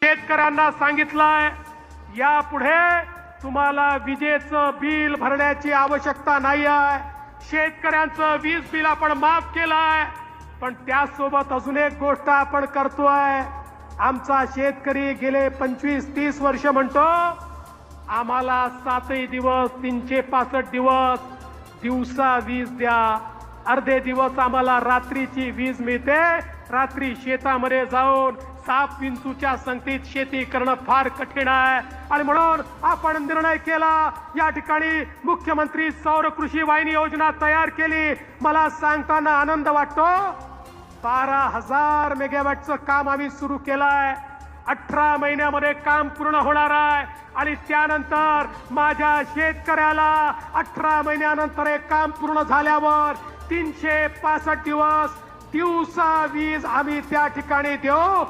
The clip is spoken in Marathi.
शेतकऱ्यांना सांगितलंय यापुढे तुम्हाला विजेचं बिल भरण्याची आवश्यकता नाही आहे. शेतकऱ्यांचं वीज बिल आपण माफ केलंय. पण त्यासोबत अजून एक गोष्ट आपण करतोय. आमचा शेतकरी गेले 25-30 वर्ष म्हणतो आम्हाला 7 दिवस 365 दिवस दिवसा वीज द्या. अर्धे दिवस आम्हाला रात्रीची वीज मिळते. रात्री शेतामध्ये जाऊन साप विंचूच्या संगतीत शेती करणं फार कठीण आहे. आणि म्हणून आपण निर्णय केला. या ठिकाणी मुख्यमंत्री सौर कृषी वाहिनी योजना तयार केली. मला सांगताना आनंद वाटतो 12,000 मेगावॅटचं काम आम्ही सुरू केलंय. 18 महिन्यामध्ये काम पूर्ण होणार आहे. आणि त्यानंतर माझ्या शेतकऱ्याला 18 महिन्यानंतर हे काम पूर्ण झाल्यावर 365 दिवस दिवसा वीज आम्ही त्या ठिकाणी देऊ.